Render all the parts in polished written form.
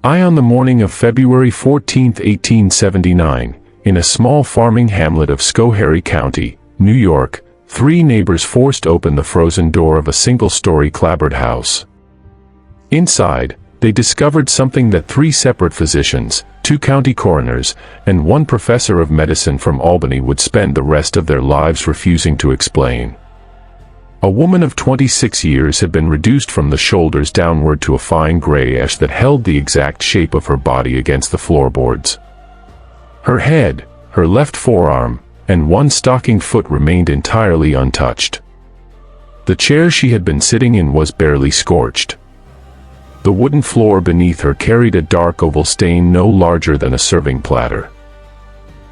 On the morning of February 14, 1879, in a small farming hamlet of Schoharie County, New York, three neighbors forced open the frozen door of a single-story clapboard house. Inside, they discovered something that three separate physicians, two county coroners, and one professor of medicine from Albany would spend the rest of their lives refusing to explain. A woman of 26 years had been reduced from the shoulders downward to a fine gray ash that held the exact shape of her body against the floorboards. Her head, her left forearm, and one stocking foot remained entirely untouched. The chair she had been sitting in was barely scorched. The wooden floor beneath her carried a dark oval stain no larger than a serving platter.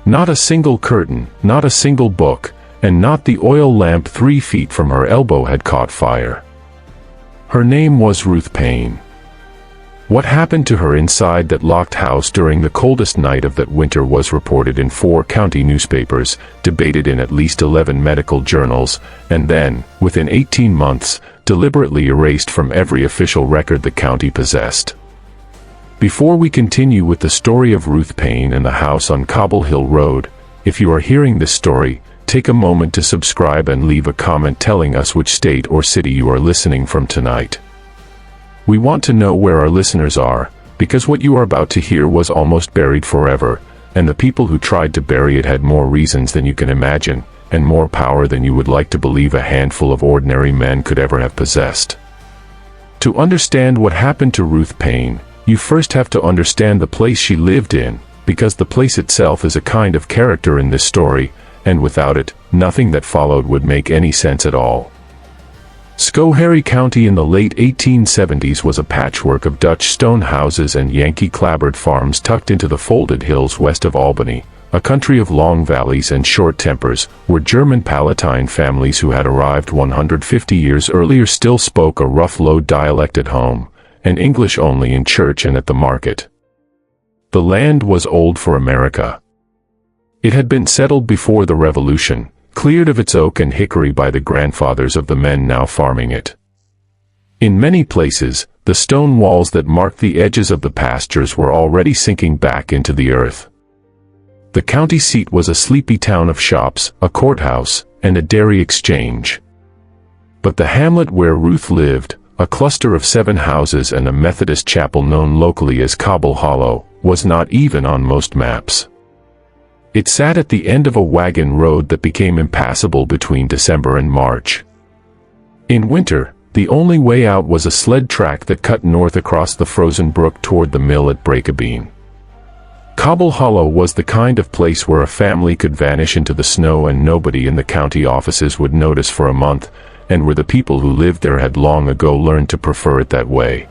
Not a single curtain, not a single book, and not the oil lamp 3 feet from her elbow had caught fire. Her name was Ruth Paine. What happened to her inside that locked house during the coldest night of that winter was reported in 4 county newspapers, debated in at least 11 medical journals, and then, within 18 months, deliberately erased from every official record the county possessed. Before we continue with the story of Ruth Paine and the house on Cobble Hill Road, if you are hearing this story, take a moment to subscribe and leave a comment telling us which state or city you are listening from tonight. We want to know where our listeners are, because what you are about to hear was almost buried forever, and the people who tried to bury it had more reasons than you can imagine, and more power than you would like to believe a handful of ordinary men could ever have possessed. To understand what happened to Ruth Paine, you first have to understand the place she lived in, because the place itself is a kind of character in this story, and without it, nothing that followed would make any sense at all. Schoharie County in the late 1870s was a patchwork of Dutch stone houses and Yankee clapboard farms tucked into the folded hills west of Albany, a country of long valleys and short tempers, where German Palatine families who had arrived 150 years earlier still spoke a rough low dialect at home, and English only in church and at the market. The land was old for America. It had been settled before the Revolution, cleared of its oak and hickory by the grandfathers of the men now farming it. In many places, the stone walls that marked the edges of the pastures were already sinking back into the earth. The county seat was a sleepy town of shops, a courthouse, and a dairy exchange. But the hamlet where Ruth lived, a cluster of 7 houses and a Methodist chapel known locally as Cobble Hollow, was not even on most maps. It sat at the end of a wagon road that became impassable between December and March. In winter, the only way out was a sled track that cut north across the frozen brook toward the mill at Breakabeen. Cobble Hollow was the kind of place where a family could vanish into the snow and nobody in the county offices would notice for a month, and where the people who lived there had long ago learned to prefer it that way.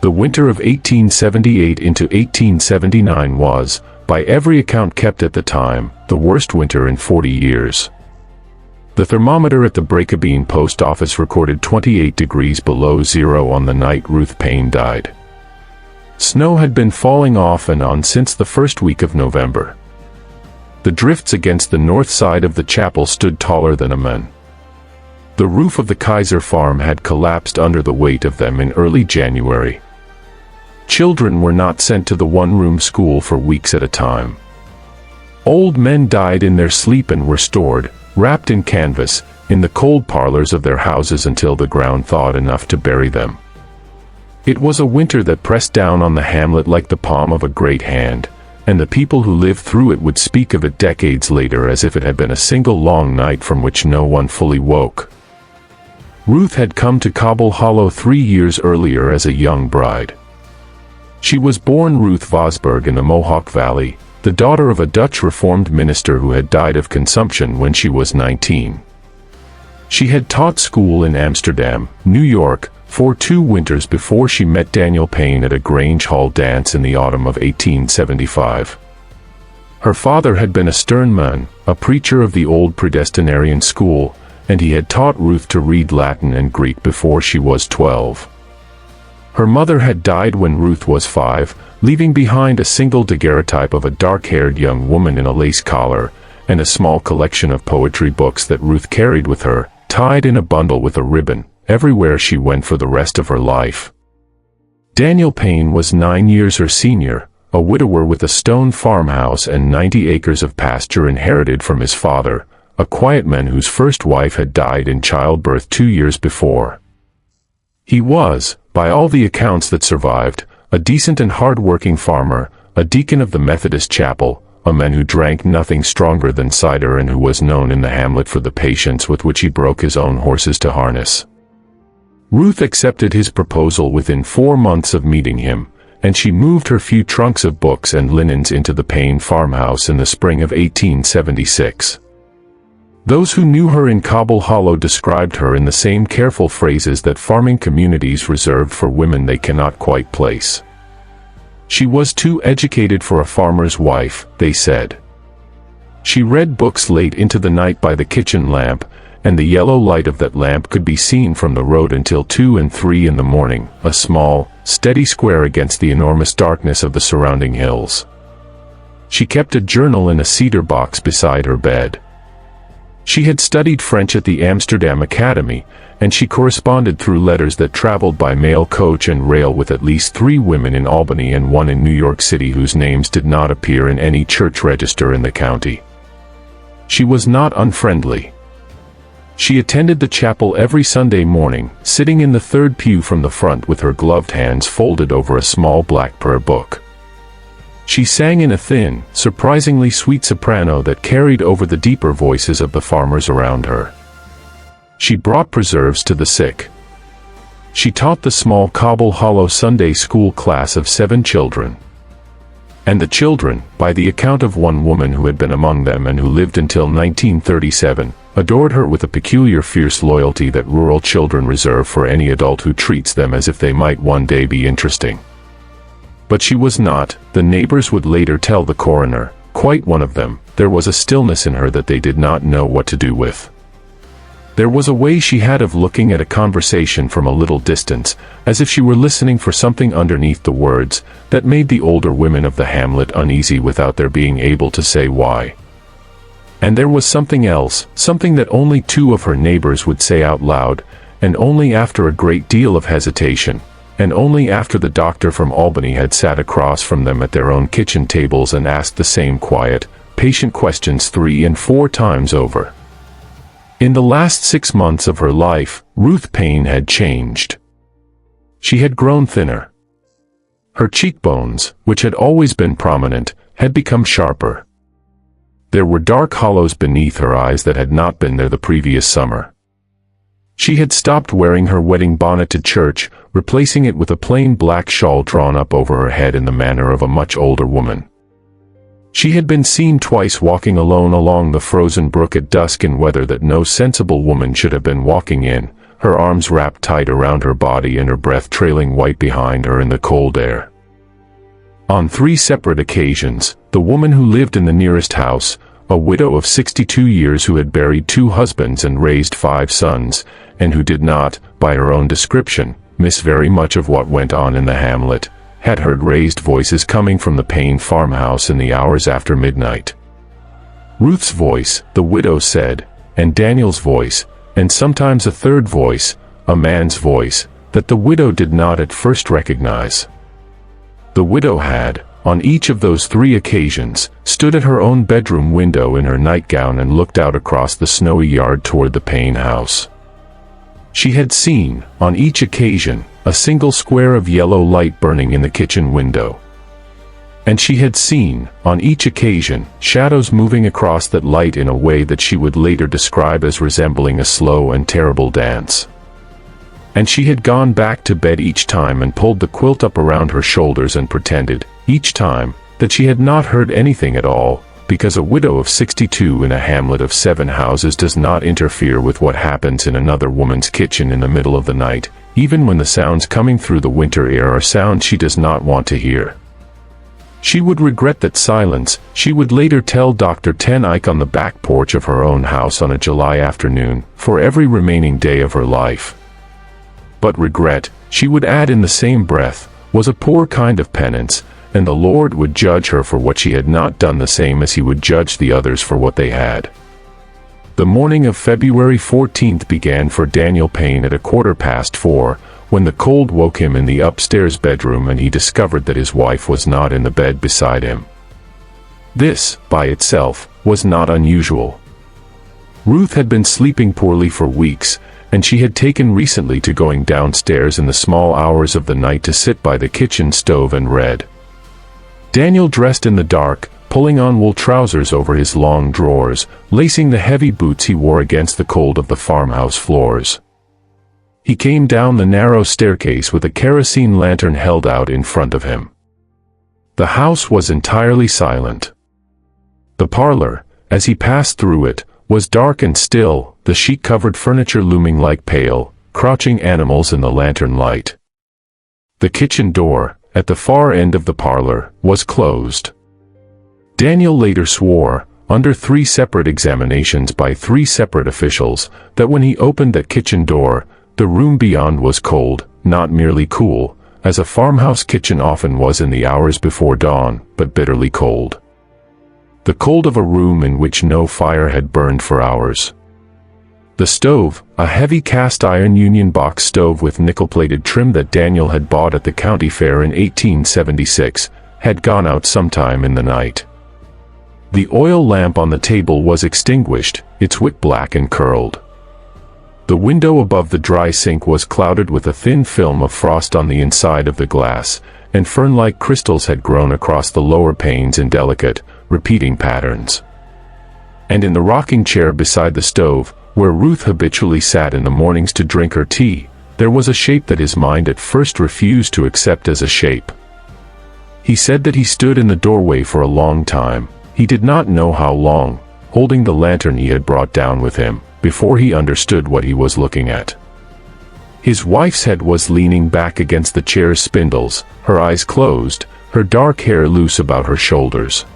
The winter of 1878 into 1879 was, by every account kept at the time, the worst winter in 40 years. The thermometer at the Breakabeen post office recorded 28 degrees below zero on the night Ruth Paine died. Snow had been falling off and on since the first week of November. The drifts against the north side of the chapel stood taller than a man. The roof of the Kaiser farm had collapsed under the weight of them in early January. Children were not sent to the one-room school for weeks at a time. Old men died in their sleep and were stored, wrapped in canvas, in the cold parlors of their houses until the ground thawed enough to bury them. It was a winter that pressed down on the hamlet like the palm of a great hand, and the people who lived through it would speak of it decades later as if it had been a single long night from which no one fully woke. Ruth had come to Cobble Hollow 3 years earlier as a young bride. She was born Ruth Vosburg in the Mohawk Valley, the daughter of a Dutch Reformed minister who had died of consumption when she was 19. She had taught school in Amsterdam, New York, for 2 winters before she met Daniel Paine at a Grange Hall dance in the autumn of 1875. Her father had been a stern man, a preacher of the old Predestinarian school, and he had taught Ruth to read Latin and Greek before she was 12. Her mother had died when Ruth was 5, leaving behind a single daguerreotype of a dark-haired young woman in a lace collar, and a small collection of poetry books that Ruth carried with her, tied in a bundle with a ribbon, everywhere she went for the rest of her life. Daniel Paine was 9 years her senior, a widower with a stone farmhouse and 90 acres of pasture inherited from his father, a quiet man whose first wife had died in childbirth 2 years before. He was, by all the accounts that survived, a decent and hard-working farmer, a deacon of the Methodist chapel, a man who drank nothing stronger than cider and who was known in the hamlet for the patience with which he broke his own horses to harness. Ruth accepted his proposal within 4 months of meeting him, and she moved her few trunks of books and linens into the Paine farmhouse in the spring of 1876. Those who knew her in Cobble Hollow described her in the same careful phrases that farming communities reserved for women they cannot quite place. She was too educated for a farmer's wife, they said. She read books late into the night by the kitchen lamp, and the yellow light of that lamp could be seen from the road until 2 and 3 in the morning, a small, steady square against the enormous darkness of the surrounding hills. She kept a journal in a cedar box beside her bed. She had studied French at the Amsterdam Academy, and she corresponded through letters that traveled by mail, coach and rail with at least 3 women in Albany and 1 in New York City whose names did not appear in any church register in the county. She was not unfriendly. She attended the chapel every Sunday morning, sitting in the 3rd pew from the front with her gloved hands folded over a small black prayer book. She sang in a thin, surprisingly sweet soprano that carried over the deeper voices of the farmers around her. She brought preserves to the sick. She taught the small Cobble Hollow Sunday school class of 7 children. And the children, by the account of one woman who had been among them and who lived until 1937, adored her with a peculiar fierce loyalty that rural children reserve for any adult who treats them as if they might one day be interesting. But she was not, the neighbors would later tell the coroner, quite one of them. There was a stillness in her that they did not know what to do with. There was a way she had of looking at a conversation from a little distance, as if she were listening for something underneath the words, that made the older women of the hamlet uneasy without their being able to say why. And there was something else, something that only 2 of her neighbors would say out loud, and only after a great deal of hesitation, and only after the doctor from Albany had sat across from them at their own kitchen tables and asked the same quiet, patient questions 3 and 4 times over. In the last 6 months of her life, Ruth Paine had changed. She had grown thinner. Her cheekbones, which had always been prominent, had become sharper. There were dark hollows beneath her eyes that had not been there the previous summer. She had stopped wearing her wedding bonnet to church, replacing it with a plain black shawl drawn up over her head in the manner of a much older woman. She had been seen twice walking alone along the frozen brook at dusk in weather that no sensible woman should have been walking in, her arms wrapped tight around her body and her breath trailing white behind her in the cold air. On 3 separate occasions, the woman who lived in the nearest house, a widow of 62 years who had buried 2 husbands and raised 5 sons, and who did not, by her own description, miss very much of what went on in the hamlet, had heard raised voices coming from the Paine farmhouse in the hours after midnight. Ruth's voice, the widow said, and Daniel's voice, and sometimes a 3rd voice, a man's voice, that the widow did not at first recognize. The widow had, on each of those 3 occasions, stood at her own bedroom window in her nightgown and looked out across the snowy yard toward the Paine house. She had seen, on each occasion, a single square of yellow light burning in the kitchen window. And she had seen, on each occasion, shadows moving across that light in a way that she would later describe as resembling a slow and terrible dance. And she had gone back to bed each time and pulled the quilt up around her shoulders and pretended, each time, that she had not heard anything at all, because a widow of 62 in a hamlet of 7 houses does not interfere with what happens in another woman's kitchen in the middle of the night, even when the sounds coming through the winter air are sounds she does not want to hear. She would regret that silence, she would later tell Dr. Ten Eyck on the back porch of her own house on a July afternoon, for every remaining day of her life. But regret, she would add in the same breath, was a poor kind of penance, and the Lord would judge her for what she had not done the same as he would judge the others for what they had. The morning of February 14th began for Daniel Paine at 4:15, when the cold woke him in the upstairs bedroom and he discovered that his wife was not in the bed beside him. This, by itself, was not unusual. Ruth had been sleeping poorly for weeks, and she had taken recently to going downstairs in the small hours of the night to sit by the kitchen stove and read. Daniel dressed in the dark, pulling on wool trousers over his long drawers, lacing the heavy boots he wore against the cold of the farmhouse floors. He came down the narrow staircase with a kerosene lantern held out in front of him. The house was entirely silent. The parlor, as he passed through it, was dark and still, the sheet-covered furniture looming like pale, crouching animals in the lantern light. The kitchen door, at the far end of the parlor, was closed. Daniel later swore, under 3 separate examinations by 3 separate officials, that when he opened that kitchen door, the room beyond was cold, not merely cool, as a farmhouse kitchen often was in the hours before dawn, but bitterly cold. The cold of a room in which no fire had burned for hours. The stove, a heavy cast-iron Union box stove with nickel-plated trim that Daniel had bought at the county fair in 1876, had gone out sometime in the night. The oil lamp on the table was extinguished, its wick black and curled. The window above the dry sink was clouded with a thin film of frost on the inside of the glass, and fern-like crystals had grown across the lower panes in delicate, repeating patterns. And in the rocking chair beside the stove, where Ruth habitually sat in the mornings to drink her tea, there was a shape that his mind at first refused to accept as a shape. He said that he stood in the doorway for a long time, he did not know how long, holding the lantern he had brought down with him, before he understood what he was looking at. His wife's head was leaning back against the chair's spindles, her eyes closed, her dark hair loose about her shoulders.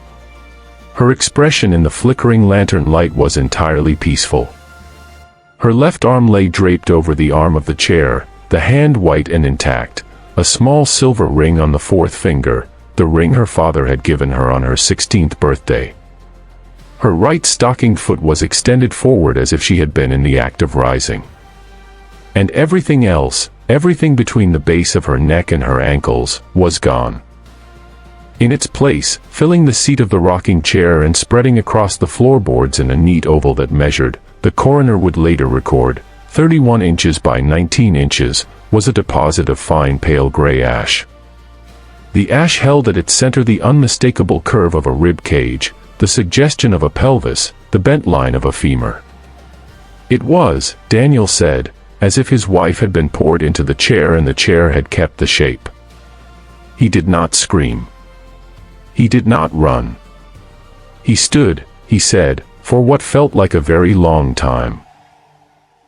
Her expression in the flickering lantern light was entirely peaceful. Her left arm lay draped over the arm of the chair, the hand white and intact, a small silver ring on the 4th finger, the ring her father had given her on her 16th birthday. Her right stocking foot was extended forward as if she had been in the act of rising. And everything else, everything between the base of her neck and her ankles, was gone. In its place, filling the seat of the rocking chair and spreading across the floorboards in a neat oval that measured, the coroner would later record, 31 inches by 19 inches, was a deposit of fine pale gray ash. The ash held at its center the unmistakable curve of a rib cage, the suggestion of a pelvis, the bent line of a femur. It was, Daniel said, as if his wife had been poured into the chair and the chair had kept the shape. He did not scream. He did not run. He stood, he said, for what felt like a very long time.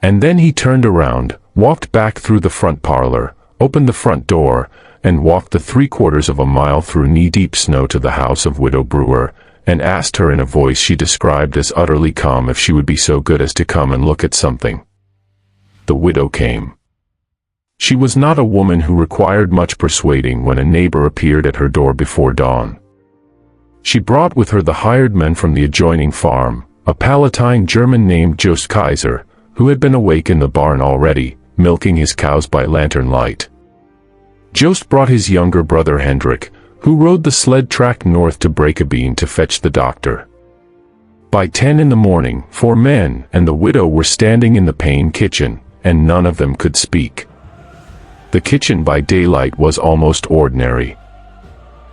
And then he turned around, walked back through the front parlor, opened the front door, and walked the 3/4 of a mile through knee-deep snow to the house of Widow Brewer, and asked her in a voice she described as utterly calm if she would be so good as to come and look at something. The widow came. She was not a woman who required much persuading when a neighbor appeared at her door before dawn. She brought with her the hired men from the adjoining farm, a Palatine German named Jost Kaiser, who had been awake in the barn already, milking his cows by lantern light. Jost brought his younger brother Hendrik, who rode the sled track north to Breakabeen to fetch the doctor. By 10 in the morning, 4 men and the widow were standing in the Paine kitchen, and none of them could speak. The kitchen by daylight was almost ordinary.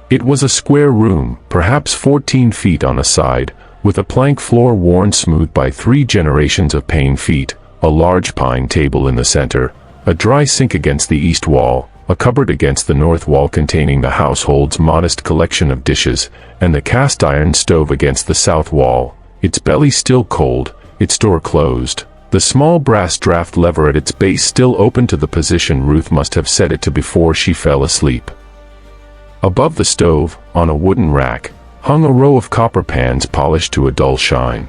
It was a square room, perhaps 14 feet on a side, with a plank floor worn smooth by 3 generations of Paine feet, a large pine table in the center, a dry sink against the east wall, a cupboard against the north wall containing the household's modest collection of dishes, and the cast-iron stove against the south wall, its belly still cold, its door closed, the small brass draft lever at its base still open to the position Ruth must have set it to before she fell asleep. Above the stove, on a wooden rack, hung a row of copper pans polished to a dull shine.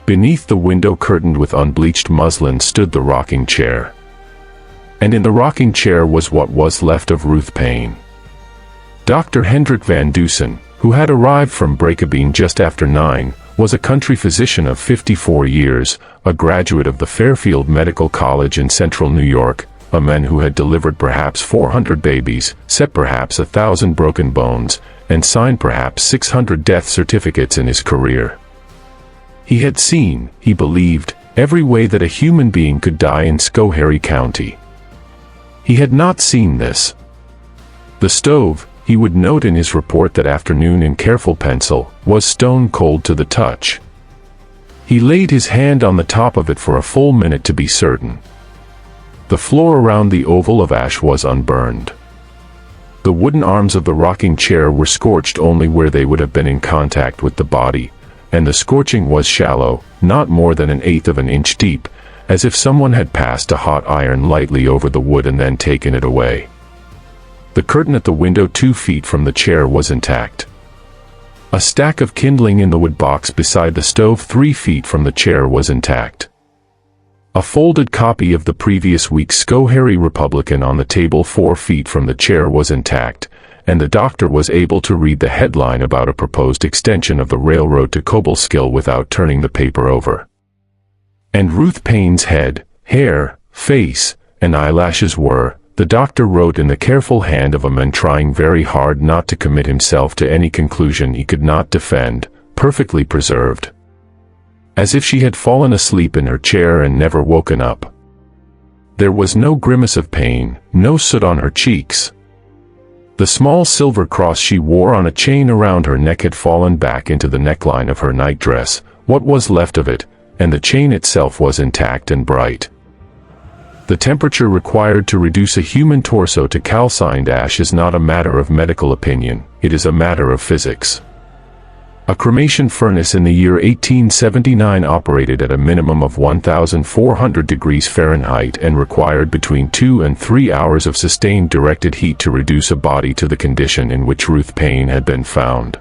Beneath the window curtained with unbleached muslin stood the rocking chair. And in the rocking chair was what was left of Ruth Paine. Dr. Hendrik van Dusen, who had arrived from Breakabeen just after 9, was a country physician of 54 years, a graduate of the Fairfield Medical College in central New York, a man who had delivered perhaps 400 babies, set perhaps 1,000 broken bones, and signed perhaps 600 death certificates in his career. He had seen, he believed, every way that a human being could die in Schoharie County. He had not seen this. The stove, he would note in his report that afternoon in careful pencil, was stone cold to the touch. He laid his hand on the top of it for a full minute to be certain. The floor around the oval of ash was unburned. The wooden arms of the rocking chair were scorched only where they would have been in contact with the body, and the scorching was shallow, not more than 1/8 of an inch deep, as if someone had passed a hot iron lightly over the wood and then taken it away. The curtain at the window 2 feet from the chair was intact. A stack of kindling in the wood box beside the stove 3 feet from the chair was intact. A folded copy of the previous week's Schoharie Republican on the table 4 feet from the chair was intact, and the doctor was able to read the headline about a proposed extension of the railroad to Cobleskill without turning the paper over. And Ruth Paine's head, hair, face, and eyelashes were, the doctor wrote in the careful hand of a man trying very hard not to commit himself to any conclusion he could not defend, perfectly preserved. As if she had fallen asleep in her chair and never woken up. There was no grimace of pain, no soot on her cheeks. The small silver cross she wore on a chain around her neck had fallen back into the neckline of her nightdress, what was left of it, and the chain itself was intact and bright. The temperature required to reduce a human torso to calcined ash is not a matter of medical opinion, it is a matter of physics. A cremation furnace in the year 1879 operated at a minimum of 1,400 degrees Fahrenheit and required between 2 and 3 hours of sustained directed heat to reduce a body to the condition in which Ruth Paine had been found.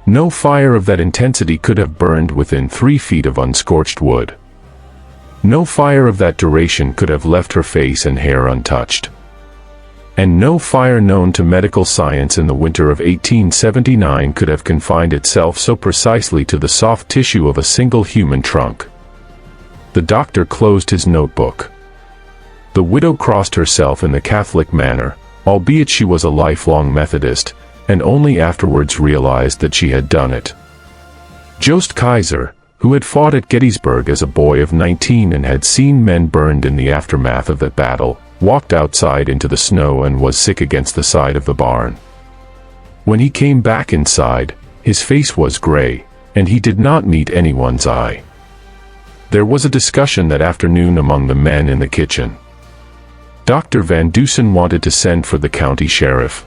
No fire of that intensity could have burned within 3 feet of unscorched wood. No fire of that duration could have left her face and hair untouched. And no fire known to medical science in the winter of 1879 could have confined itself so precisely to the soft tissue of a single human trunk. The doctor closed his notebook. The widow crossed herself in the Catholic manner, albeit she was a lifelong Methodist, and only afterwards realized that she had done it. Jost Kaiser, who had fought at Gettysburg as a boy of 19 and had seen men burned in the aftermath of that battle, walked outside into the snow and was sick against the side of the barn. When he came back inside, his face was gray, and he did not meet anyone's eye. There was a discussion that afternoon among the men in the kitchen. Dr. Van Dusen wanted to send for the county sheriff.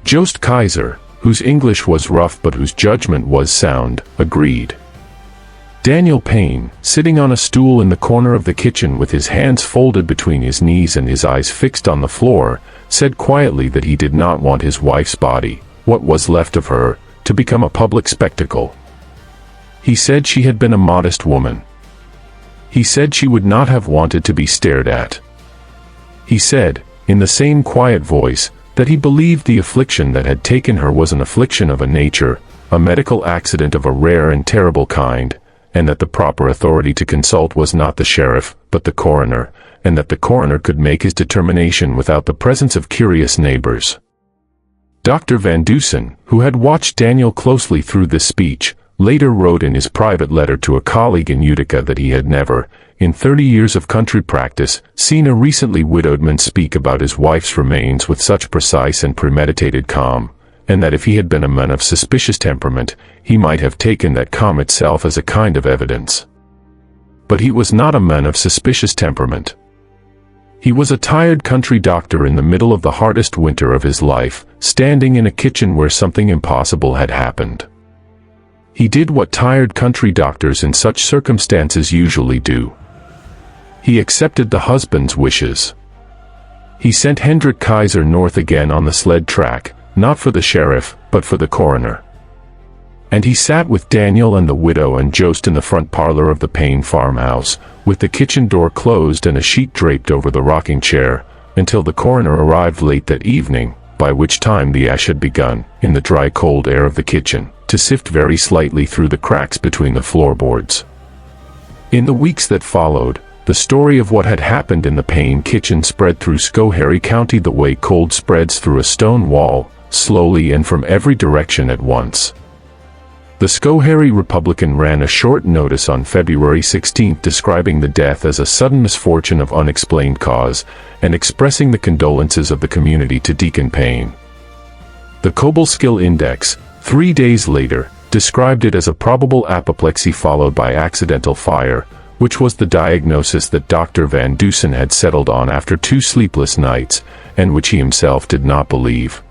Jost Kaiser, whose English was rough but whose judgment was sound, agreed. Daniel Paine, sitting on a stool in the corner of the kitchen with his hands folded between his knees and his eyes fixed on the floor, said quietly that he did not want his wife's body, what was left of her, to become a public spectacle. He said she had been a modest woman. He said she would not have wanted to be stared at. He said, in the same quiet voice, that he believed the affliction that had taken her was an affliction of a nature, a medical accident of a rare and terrible kind, and that the proper authority to consult was not the sheriff, but the coroner, and that the coroner could make his determination without the presence of curious neighbors. Dr. Van Dusen, who had watched Daniel closely through this speech, later wrote in his private letter to a colleague in Utica that he had never, in 30 years of country practice, seen a recently widowed man speak about his wife's remains with such precise and premeditated calm, and that if he had been a man of suspicious temperament, he might have taken that calm itself as a kind of evidence. But he was not a man of suspicious temperament. He was a tired country doctor in the middle of the hardest winter of his life, standing in a kitchen where something impossible had happened. He did what tired country doctors in such circumstances usually do. He accepted the husband's wishes. He sent Hendrik Kaiser north again on the sled track, not for the sheriff, but for the coroner. And he sat with Daniel and the widow and Jost in the front parlor of the Paine farmhouse, with the kitchen door closed and a sheet draped over the rocking chair, until the coroner arrived late that evening, by which time the ash had begun, in the dry cold air of the kitchen, to sift very slightly through the cracks between the floorboards. In the weeks that followed, the story of what had happened in the Paine kitchen spread through Schoharie County the way cold spreads through a stone wall, slowly and from every direction at once. The Schoharie Republican ran a short notice on February 16 describing the death as a sudden misfortune of unexplained cause, and expressing the condolences of the community to Deacon Paine. The Cobleskill Index, 3 days later, described it as a probable apoplexy followed by accidental fire, which was the diagnosis that Dr. Van Dusen had settled on after 2 sleepless nights, and which he himself did not believe.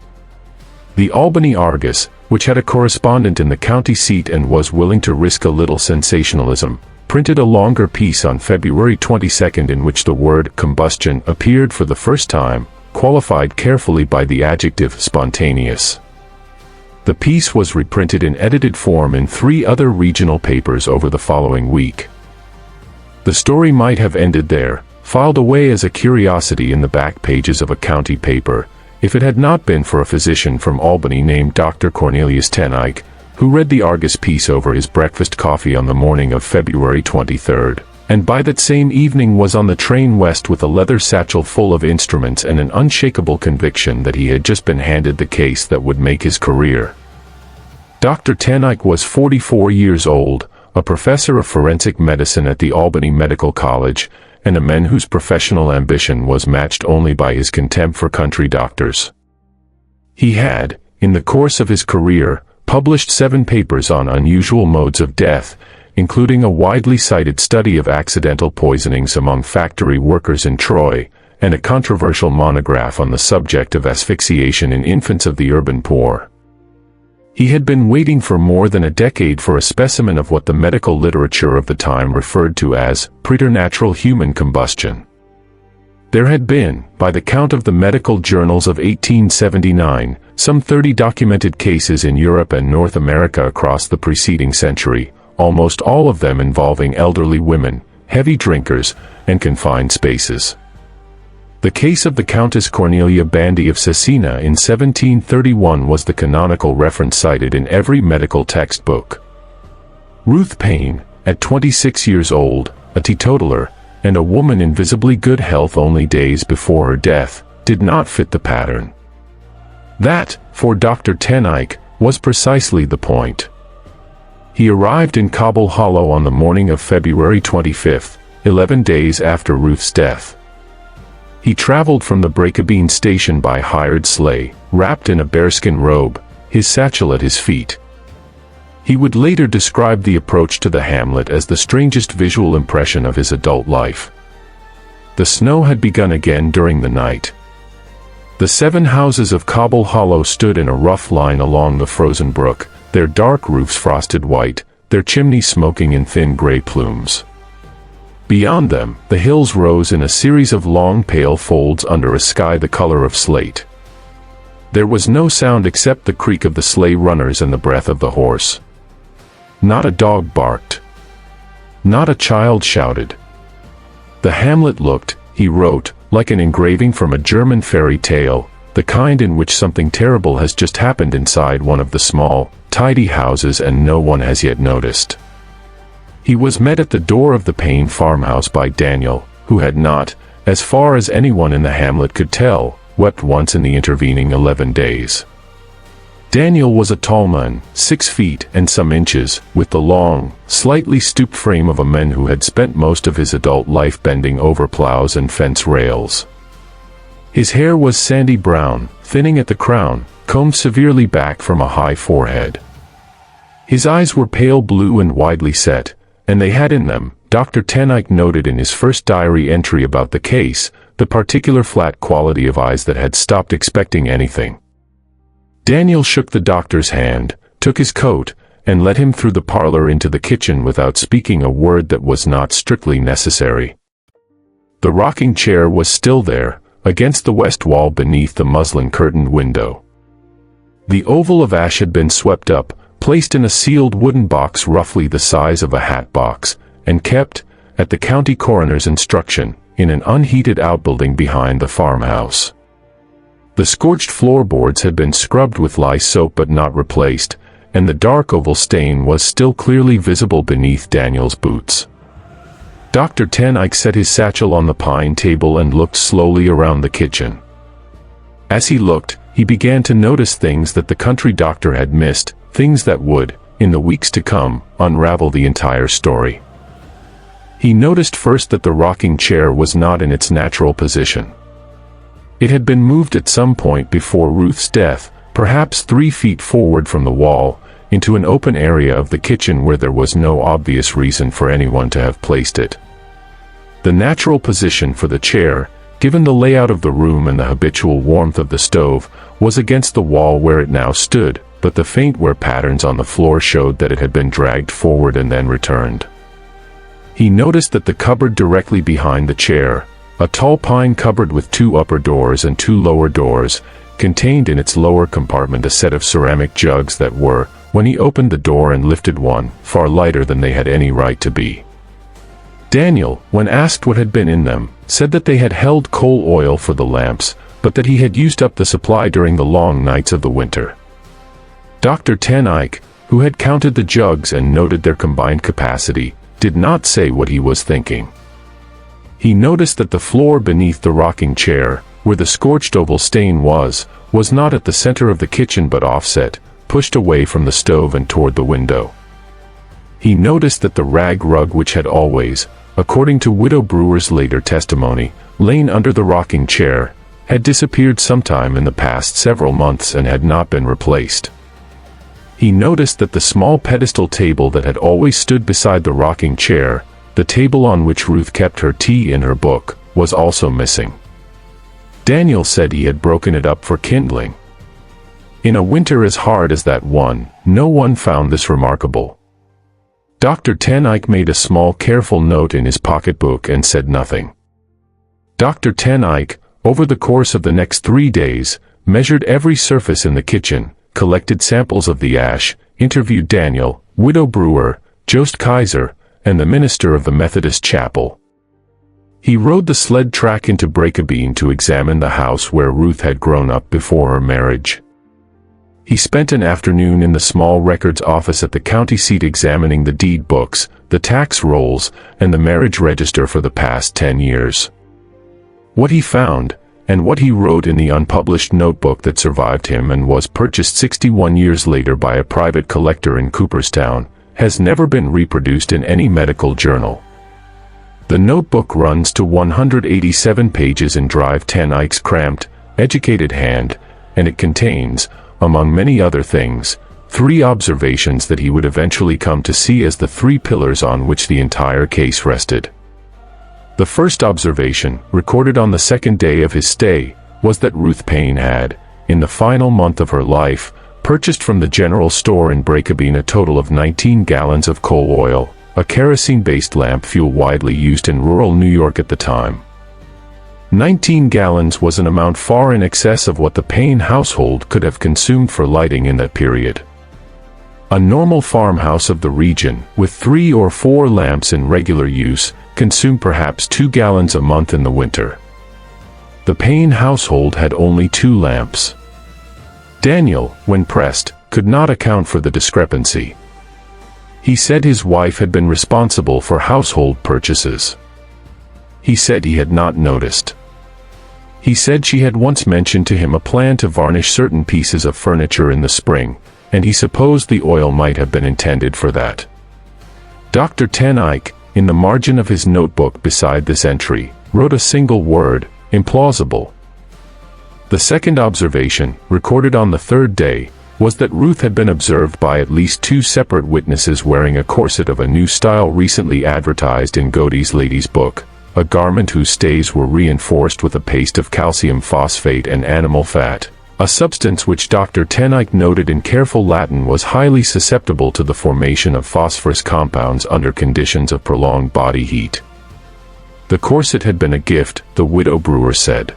The Albany Argus, which had a correspondent in the county seat and was willing to risk a little sensationalism, printed a longer piece on February 22 in which the word combustion appeared for the first time, qualified carefully by the adjective spontaneous. The piece was reprinted in edited form in 3 other regional papers over the following week. The story might have ended there, filed away as a curiosity in the back pages of a county paper, if it had not been for a physician from Albany named Dr. Cornelius Ten Eyck, who read the Argus piece over his breakfast coffee on the morning of February 23, and by that same evening was on the train west with a leather satchel full of instruments and an unshakable conviction that he had just been handed the case that would make his career. Dr. Ten Eyck was 44 years old, a professor of forensic medicine at the Albany Medical College, and a man whose professional ambition was matched only by his contempt for country doctors. He had, in the course of his career, published 7 papers on unusual modes of death, including a widely cited study of accidental poisonings among factory workers in Troy, and a controversial monograph on the subject of asphyxiation in infants of the urban poor. He had been waiting for more than a decade for a specimen of what the medical literature of the time referred to as preternatural human combustion. There had been, by the count of the medical journals of 1879, some 30 documented cases in Europe and North America across the preceding century, almost all of them involving elderly women, heavy drinkers, and confined spaces. The case of the Countess Cornelia Bandy of Cesena in 1731 was the canonical reference cited in every medical textbook. Ruth Paine, at 26 years old, a teetotaler, and a woman in visibly good health only days before her death, did not fit the pattern. That, for Dr. Ten Eyck, was precisely the point. He arrived in Cobble Hollow on the morning of February 25, 11 days after Ruth's death. He traveled from the Breakabeen station by hired sleigh, wrapped in a bearskin robe, his satchel at his feet. He would later describe the approach to the hamlet as the strangest visual impression of his adult life. The snow had begun again during the night. The 7 houses of Cobble Hollow stood in a rough line along the frozen brook, their dark roofs frosted white, their chimneys smoking in thin gray plumes. Beyond them, the hills rose in a series of long pale folds under a sky the color of slate. There was no sound except the creak of the sleigh runners and the breath of the horse. Not a dog barked. Not a child shouted. The hamlet looked, he wrote, like an engraving from a German fairy tale, the kind in which something terrible has just happened inside one of the small, tidy houses and no one has yet noticed. He was met at the door of the Paine farmhouse by Daniel, who had not, as far as anyone in the hamlet could tell, wept once in the intervening 11 days. Daniel was a tall man, 6 feet and some inches, with the long, slightly stooped frame of a man who had spent most of his adult life bending over plows and fence rails. His hair was sandy brown, thinning at the crown, combed severely back from a high forehead. His eyes were pale blue and widely set, and they had in them, Dr. Ten Eyck noted in his first diary entry about the case, the particular flat quality of eyes that had stopped expecting anything. Daniel shook the doctor's hand, took his coat, and led him through the parlor into the kitchen without speaking a word that was not strictly necessary. The rocking chair was still there, against the west wall beneath the muslin-curtained window. The oval of ash had been swept up, placed in a sealed wooden box roughly the size of a hat box, and kept, at the county coroner's instruction, in an unheated outbuilding behind the farmhouse. The scorched floorboards had been scrubbed with lye soap but not replaced, and the dark oval stain was still clearly visible beneath Daniel's boots. Dr. Ten Eyck set his satchel on the pine table and looked slowly around the kitchen. As he looked, he began to notice things that the country doctor had missed, things that would, in the weeks to come, unravel the entire story. He noticed first that the rocking chair was not in its natural position. It had been moved at some point before Ruth's death, perhaps 3 feet forward from the wall, into an open area of the kitchen where there was no obvious reason for anyone to have placed it. The natural position for the chair, given the layout of the room and the habitual warmth of the stove, was against the wall where it now stood, but the faint wear patterns on the floor showed that it had been dragged forward and then returned. He noticed that the cupboard directly behind the chair, a tall pine cupboard with 2 upper doors and 2 lower doors, contained in its lower compartment a set of ceramic jugs that were, when he opened the door and lifted one, far lighter than they had any right to be. Daniel, when asked what had been in them, said that they had held coal oil for the lamps, but that he had used up the supply during the long nights of the winter. Dr. Ten Eyck, who had counted the jugs and noted their combined capacity, did not say what he was thinking. He noticed that the floor beneath the rocking chair, where the scorched oval stain was not at the center of the kitchen but offset, pushed away from the stove and toward the window. He noticed that the rag rug which had always, according to Widow Brewer's later testimony, lain under the rocking chair, had disappeared sometime in the past several months and had not been replaced. He noticed that the small pedestal table that had always stood beside the rocking chair, the table on which Ruth kept her tea and her book, was also missing. Daniel said he had broken it up for kindling. In a winter as hard as that one, no one found this remarkable. Dr. Ten Eyck made a small careful note in his pocketbook and said nothing. Dr. Ten Eyck, over the course of the next 3 days, measured every surface in the kitchen, collected samples of the ash, interviewed Daniel, Widow Brewer, Jost Kaiser, and the minister of the Methodist chapel. He rode the sled track into Breakabeen to examine the house where Ruth had grown up before her marriage. He spent an afternoon in the small records office at the county seat examining the deed books, the tax rolls, and the marriage register for the past 10 years. What he found, and what he wrote in the unpublished notebook that survived him and was purchased 61 years later by a private collector in Cooperstown, has never been reproduced in any medical journal. The notebook runs to 187 pages in Drive Ten Eyck's cramped, educated hand, and it contains, among many other things, 3 observations that he would eventually come to see as the 3 pillars on which the entire case rested. The first observation, recorded on the 2nd day of his stay, was that Ruth Paine had, in the final month of her life, purchased from the general store in Breakabeen a total of 19 gallons of coal oil, a kerosene-based lamp fuel widely used in rural New York at the time. 19 gallons was an amount far in excess of what the Paine household could have consumed for lighting in that period. A normal farmhouse of the region, with 3 or 4 lamps in regular use, consumed perhaps 2 gallons a month in the winter. The Paine household had only 2 lamps. Daniel, when pressed, could not account for the discrepancy. He said his wife had been responsible for household purchases. He said he had not noticed. He said she had once mentioned to him a plan to varnish certain pieces of furniture in the spring, and he supposed the oil might have been intended for that. Dr. Ten Eyck, in the margin of his notebook beside this entry, wrote a single word, implausible. The second observation, recorded on the 3rd day, was that Ruth had been observed by at least 2 separate witnesses wearing a corset of a new style recently advertised in Godey's Lady's Book, a garment whose stays were reinforced with a paste of calcium phosphate and animal fat, a substance which Dr. Ten Eyck noted in careful Latin was highly susceptible to the formation of phosphorus compounds under conditions of prolonged body heat. The corset had been a gift, the Widow Brewer said.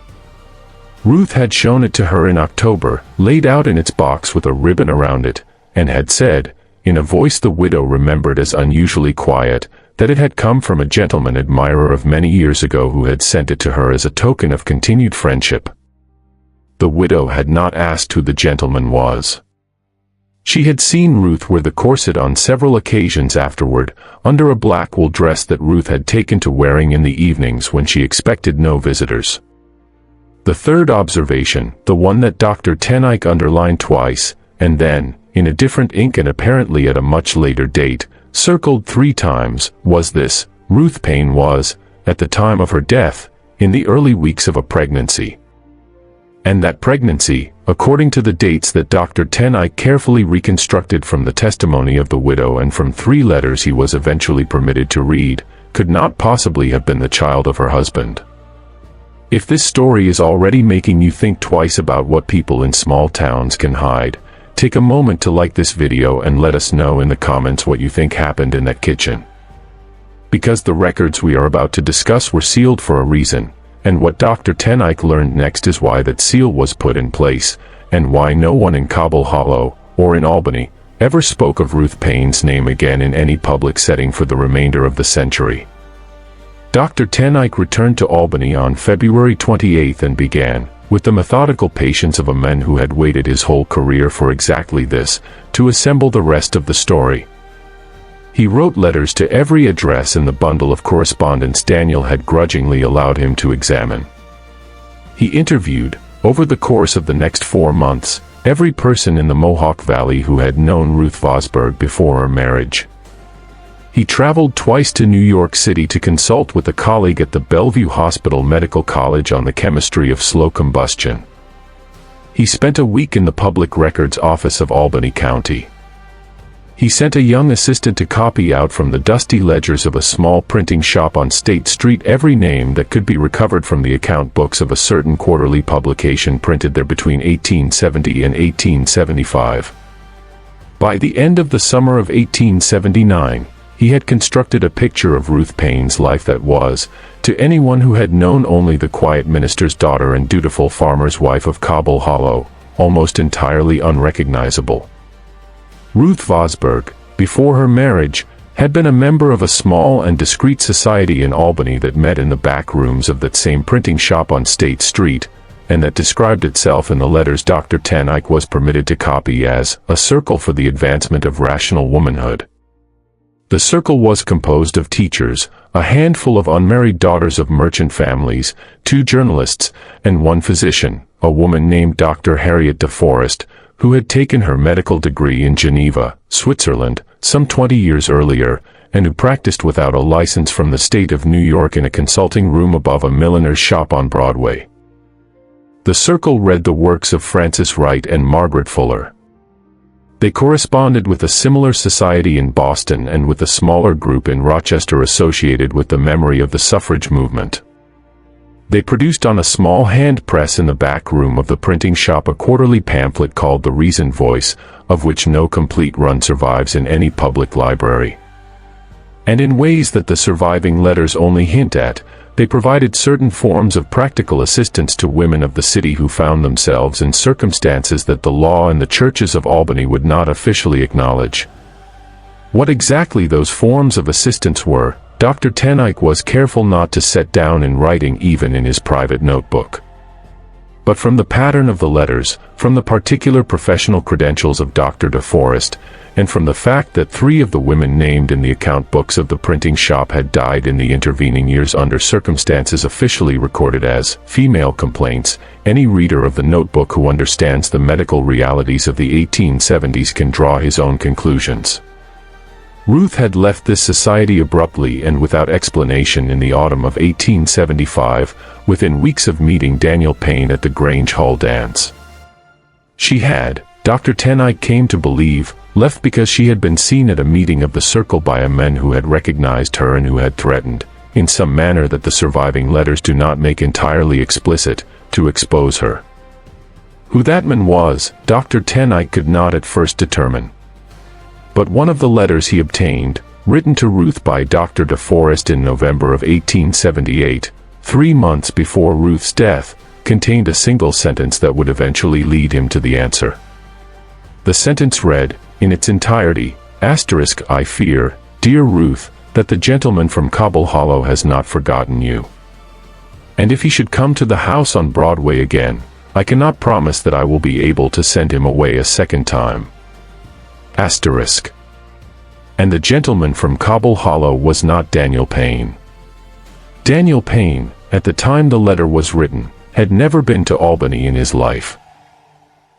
Ruth had shown it to her in October, laid out in its box with a ribbon around it, and had said, in a voice the widow remembered as unusually quiet, that it had come from a gentleman admirer of many years ago who had sent it to her as a token of continued friendship. The widow had not asked who the gentleman was. She had seen Ruth wear the corset on several occasions afterward, under a black wool dress that Ruth had taken to wearing in the evenings when she expected no visitors. The third observation, the one that Dr. Tenike underlined twice, and then, in a different ink and apparently at a much later date, circled 3 times, was this: Ruth Paine was, at the time of her death, in the early weeks of a pregnancy. And that pregnancy, according to the dates that Dr. Tenike carefully reconstructed from the testimony of the widow and from 3 letters he was eventually permitted to read, could not possibly have been the child of her husband. If this story is already making you think twice about what people in small towns can hide, take a moment to like this video and let us know in the comments what you think happened in that kitchen. Because the records we are about to discuss were sealed for a reason, and what Dr. Tenike learned next is why that seal was put in place, and why no one in Cobble Hollow, or in Albany, ever spoke of Ruth Paine's name again in any public setting for the remainder of the century. Dr. Tenike returned to Albany on February 28 and began, with the methodical patience of a man who had waited his whole career for exactly this, to assemble the rest of the story. He wrote letters to every address in the bundle of correspondence Daniel had grudgingly allowed him to examine. He interviewed, over the course of the next 4 months, every person in the Mohawk Valley who had known Ruth Vosburgh before her marriage. He traveled twice to New York City to consult with a colleague at the Bellevue Hospital Medical College on the chemistry of slow combustion. He spent a week in the Public Records Office of Albany County. He sent a young assistant to copy out from the dusty ledgers of a small printing shop on State Street every name that could be recovered from the account books of a certain quarterly publication printed there between 1870 and 1875. By the end of the summer of 1879, he had constructed a picture of Ruth Paine's life that was, to anyone who had known only the quiet minister's daughter and dutiful farmer's wife of Cobble Hollow, almost entirely unrecognizable. Ruth Vosburgh, before her marriage, had been a member of a small and discreet society in Albany that met in the back rooms of that same printing shop on State Street, and that described itself in the letters Dr. Tenike was permitted to copy as a circle for the advancement of rational womanhood. The circle was composed of teachers, a handful of unmarried daughters of merchant families, 2 journalists, and 1 physician, a woman named Dr. Harriet DeForest, who had taken her medical degree in Geneva, Switzerland, some 20 years earlier, and who practiced without a license from the state of New York in a consulting room above a milliner's shop on Broadway. The circle read the works of Frances Wright and Margaret Fuller. They corresponded with a similar society in Boston and with a smaller group in Rochester associated with the memory of the suffrage movement. They produced on a small hand press in the back room of the printing shop a quarterly pamphlet called The Reasoned Voice, of which no complete run survives in any public library. And in ways that the surviving letters only hint at, they provided certain forms of practical assistance to women of the city who found themselves in circumstances that the law and the churches of Albany would not officially acknowledge. What exactly those forms of assistance were, Dr. Tenike was careful not to set down in writing even in his private notebook. But from the pattern of the letters, from the particular professional credentials of Dr. DeForest, and from the fact that 3 of the women named in the account books of the printing shop had died in the intervening years under circumstances officially recorded as female complaints, any reader of the notebook who understands the medical realities of the 1870s can draw his own conclusions. Ruth had left this society abruptly and without explanation in the autumn of 1875, within weeks of meeting Daniel Paine at the Grange Hall dance. She had, Dr. Tenike came to believe, left because she had been seen at a meeting of the circle by a man who had recognized her and who had threatened, in some manner that the surviving letters do not make entirely explicit, to expose her. Who that man was, Dr. Tenike could not at first determine. But one of the letters he obtained, written to Ruth by Dr. DeForest in November of 1878, 3 months before Ruth's death, contained a single sentence that would eventually lead him to the answer. The sentence read, in its entirety, "I fear, dear Ruth, that the gentleman from Cobble Hollow has not forgotten you. And if he should come to the house on Broadway again, I cannot promise that I will be able to send him away a second time. Asterisk. And the gentleman from Cobble Hollow was not Daniel Paine. Daniel Paine, at the time the letter was written, had never been to Albany in his life.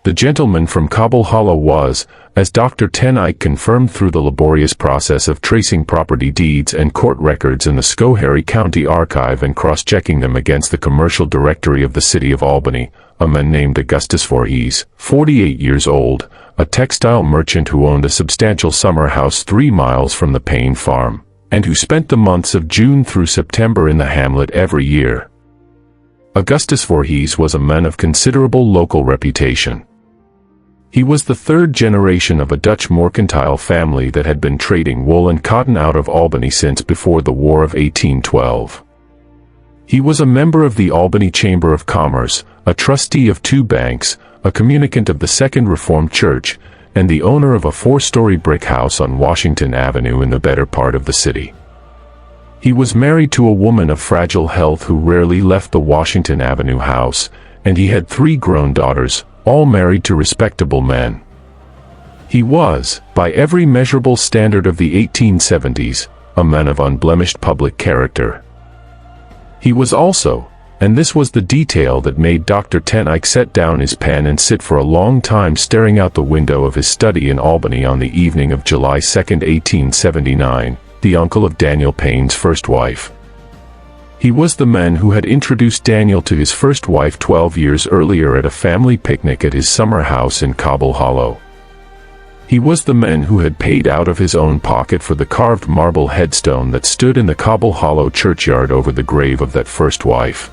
The gentleman from Cobble Hollow was, as Dr. Ten Eyck confirmed through the laborious process of tracing property deeds and court records in the Schoharie County Archive and cross-checking them against the commercial directory of the city of Albany, a man named Augustus Voorhees, 48 years old, a textile merchant who owned a substantial summer house 3 miles from the Paine farm, and who spent the months of June through September in the hamlet every year. Augustus Voorhees was a man of considerable local reputation. He was the third generation of a Dutch mercantile family that had been trading wool and cotton out of Albany since before the War of 1812. He was a member of the Albany Chamber of Commerce, a trustee of 2 banks, a communicant of the Second Reformed Church, and the owner of a 4-story brick house on Washington Avenue in the better part of the city. He was married to a woman of fragile health who rarely left the Washington Avenue house, and he had 3 grown daughters, all married to respectable men. He was, by every measurable standard of the 1870s, a man of unblemished public character. He was also, and this was the detail that made Dr. Ten Eyck set down his pen and sit for a long time staring out the window of his study in Albany on the evening of July 2, 1879, the uncle of Daniel Paine's first wife. He was the man who had introduced Daniel to his first wife 12 years earlier at a family picnic at his summer house in Cobble Hollow. He was the man who had paid out of his own pocket for the carved marble headstone that stood in the Cobble Hollow churchyard over the grave of that first wife.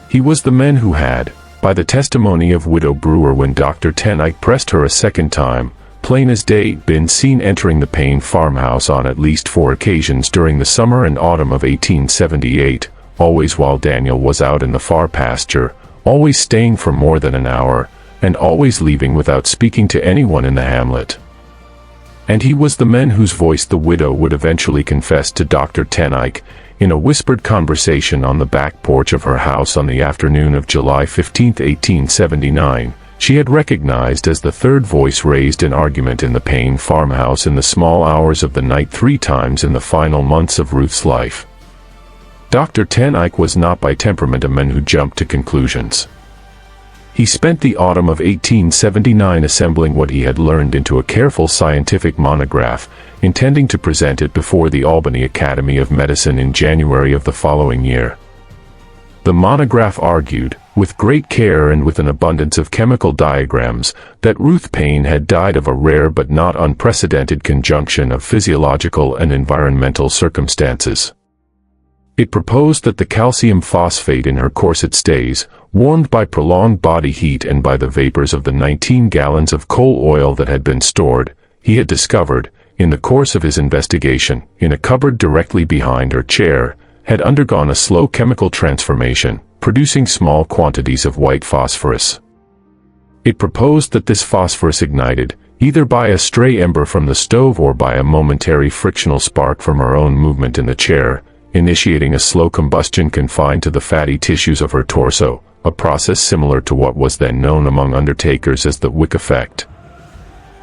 He was the man who had, by the testimony of Widow Brewer when Dr. Ten Eyck pressed her a second time, plain as day, been seen entering the Paine farmhouse on at least 4 occasions during the summer and autumn of 1878, always while Daniel was out in the far pasture, always staying for more than an hour, and always leaving without speaking to anyone in the hamlet. And he was the man whose voice the widow would eventually confess to Dr. Ten Eyck, in a whispered conversation on the back porch of her house on the afternoon of July 15, 1879, she had recognized as the third voice raised in argument in the Paine farmhouse in the small hours of the night 3 times in the final months of Ruth's life. Dr. Ten Eyck was not by temperament a man who jumped to conclusions. He spent the autumn of 1879 assembling what he had learned into a careful scientific monograph, intending to present it before the Albany Academy of Medicine in January of the following year. The monograph argued, with great care and with an abundance of chemical diagrams, that Ruth Paine had died of a rare but not unprecedented conjunction of physiological and environmental circumstances. It proposed that the calcium phosphate in her corset stays, warmed by prolonged body heat and by the vapors of the 19 gallons of coal oil that had been stored, he had discovered, in the course of his investigation, in a cupboard directly behind her chair, had undergone a slow chemical transformation, producing small quantities of white phosphorus. It proposed that this phosphorus ignited, either by a stray ember from the stove or by a momentary frictional spark from her own movement in the chair, initiating a slow combustion confined to the fatty tissues of her torso, a process similar to what was then known among undertakers as the Wick effect.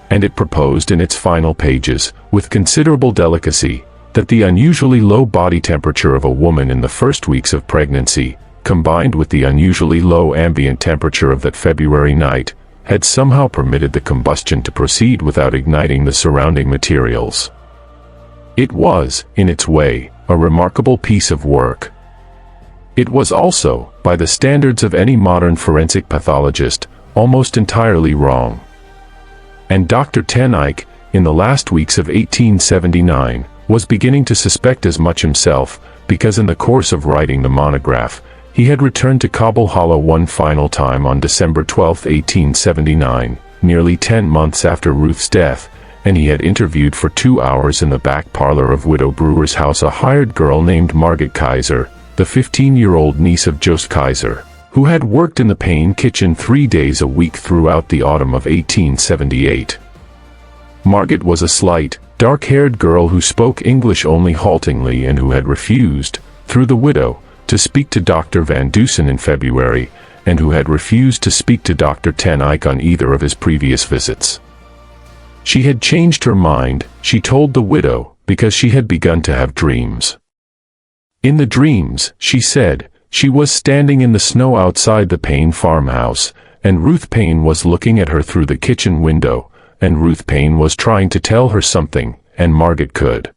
And it proposed in its final pages, with considerable delicacy, that the unusually low body temperature of a woman in the first weeks of pregnancy, combined with the unusually low ambient temperature of that February night, had somehow permitted the combustion to proceed without igniting the surrounding materials. It was, in its way, a remarkable piece of work. It was also, by the standards of any modern forensic pathologist, almost entirely wrong. And Dr. Ten Eyck, in the last weeks of 1879, was beginning to suspect as much himself, because in the course of writing the monograph, he had returned to Cobble Hollow one final time on December 12, 1879, nearly 10 months after Ruth's death, and he had interviewed for 2 hours in the back parlor of Widow Brewer's house a hired girl named Margaret Kaiser, the 15-year-old niece of Jost Kaiser, who had worked in the Paine kitchen 3 days a week throughout the autumn of 1878. Margaret was a slight, dark-haired girl who spoke English only haltingly and who had refused, through the widow, to speak to Dr. Van Dusen in February, and who had refused to speak to Dr. Ten Eyck on either of his previous visits. She had changed her mind, she told the widow, because she had begun to have dreams. In the dreams, she said, she was standing in the snow outside the Paine farmhouse, and Ruth Paine was looking at her through the kitchen window, and Ruth Paine was trying to tell her something, and Margaret could